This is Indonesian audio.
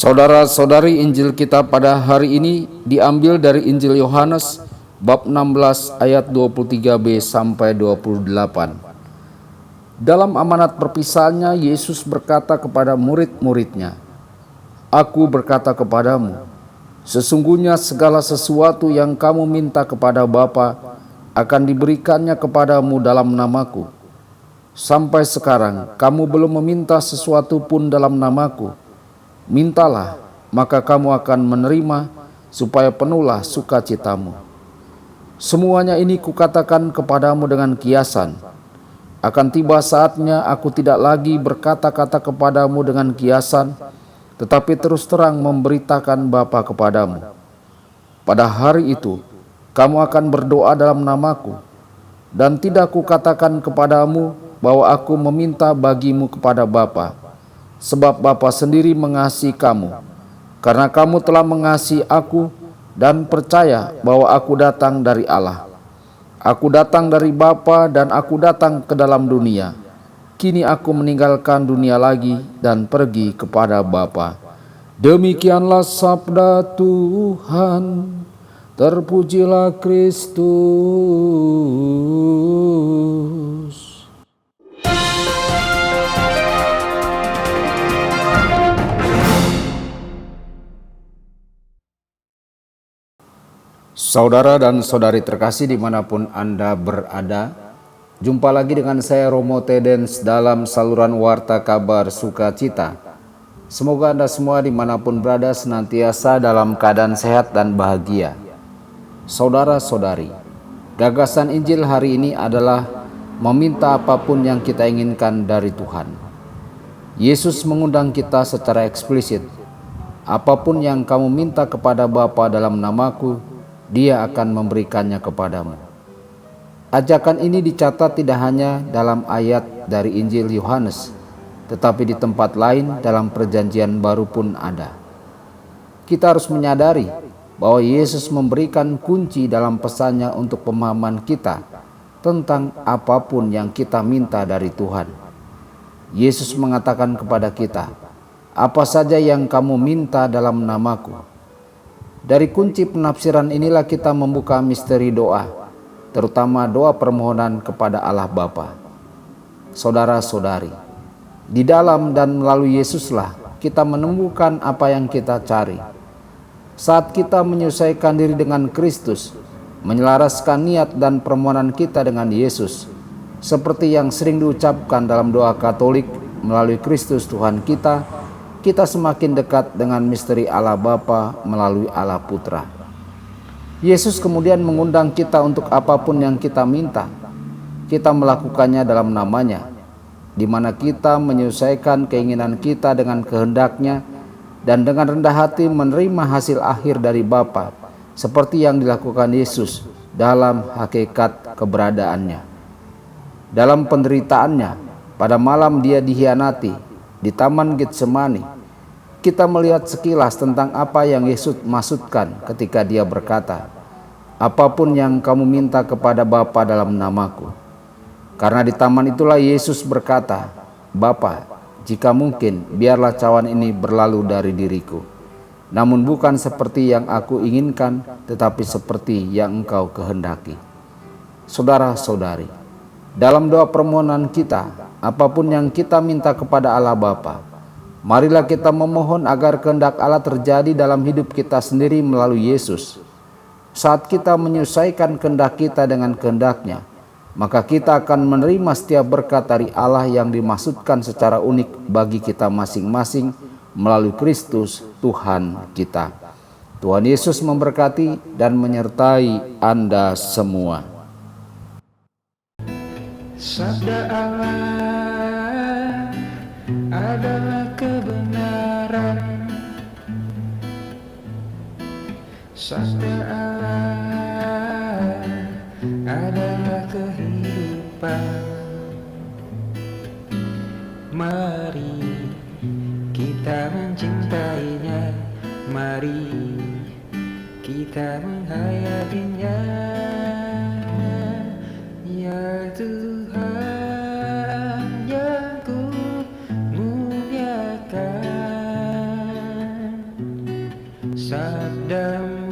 Saudara-saudari, Injil kita pada hari ini diambil dari Injil Yohanes bab 16 ayat 23b sampai 28. Dalam amanat perpisahannya, Yesus berkata kepada murid-muridnya, "Aku berkata kepadamu, sesungguhnya segala sesuatu yang kamu minta kepada Bapa akan diberikannya kepadamu dalam namaku. Sampai sekarang kamu belum meminta sesuatu pun dalam namaku. Mintalah, maka kamu akan menerima, supaya penuhlah sukacitamu. Semuanya ini kukatakan kepadamu dengan kiasan. Akan tiba saatnya aku tidak lagi berkata-kata kepadamu dengan kiasan, tetapi terus terang memberitakan Bapa kepadamu. Pada hari itu, kamu akan berdoa dalam namaku, dan tidak kukatakan kepadamu bahwa aku meminta bagimu kepada Bapa, sebab Bapa sendiri mengasihi kamu, karena kamu telah mengasihi aku dan percaya bahwa aku datang dari Allah. Aku datang dari Bapa dan aku datang ke dalam dunia. Kini aku meninggalkan dunia lagi dan pergi kepada Bapa." Demikianlah sabda Tuhan. Terpujilah Kristus. Saudara dan saudari terkasih dimanapun Anda berada, jumpa lagi dengan saya Romo Tedens dalam saluran Warta Kabar Sukacita. Semoga Anda semua dimanapun berada senantiasa dalam keadaan sehat dan bahagia. Saudara-saudari, gagasan Injil hari ini adalah meminta apapun yang kita inginkan dari Tuhan. Yesus mengundang kita secara eksplisit, "Apapun yang kamu minta kepada Bapa dalam namaku, Dia akan memberikannya kepadamu." Ajakan ini dicatat tidak hanya dalam ayat dari Injil Yohanes, tetapi di tempat lain dalam Perjanjian Baru pun ada. Kita harus menyadari bahwa Yesus memberikan kunci dalam pesannya untuk pemahaman kita tentang apapun yang kita minta dari Tuhan. Yesus mengatakan kepada kita, "Apa saja yang kamu minta dalam namaku." Dari kunci penafsiran inilah kita membuka misteri doa, terutama doa permohonan kepada Allah Bapa. Saudara-saudari, di dalam dan melalui Yesuslah kita menemukan apa yang kita cari. Saat kita menyesuaikan diri dengan Kristus, menyelaraskan niat dan permohonan kita dengan Yesus, seperti yang sering diucapkan dalam doa Katolik, melalui Kristus Tuhan kita semakin dekat dengan misteri Allah Bapa melalui Allah Putra. Yesus kemudian mengundang kita untuk apapun yang kita minta, kita melakukannya dalam namanya, di mana kita menyesuaikan keinginan kita dengan kehendaknya dan dengan rendah hati menerima hasil akhir dari Bapa, seperti yang dilakukan Yesus dalam hakikat keberadaannya. Dalam penderitaannya, pada malam Dia dikhianati di Taman Getsemani, kita melihat sekilas tentang apa yang Yesus maksudkan ketika Dia berkata, "Apapun yang kamu minta kepada Bapa dalam namaku." Karena di taman itulah Yesus berkata, "Bapa, jika mungkin biarlah cawan ini berlalu dari diriku. Namun bukan seperti yang aku inginkan, tetapi seperti yang Engkau kehendaki." Saudara-saudari, dalam doa permohonan kita, apapun yang kita minta kepada Allah Bapa, marilah kita memohon agar kehendak Allah terjadi dalam hidup kita sendiri melalui Yesus. Saat kita menyesuaikan kehendak kita dengan kehendak-Nya, maka kita akan menerima setiap berkat dari Allah yang dimaksudkan secara unik bagi kita masing-masing melalui Kristus Tuhan kita. Tuhan Yesus memberkati dan menyertai Anda semua. Sabda Allah adalah kebenaran. Sabda Allah adalah kehidupan. Mari kita mencintainya, mari kita menghayatinya. Ya Tuhan yang ku muliakan, saat dalam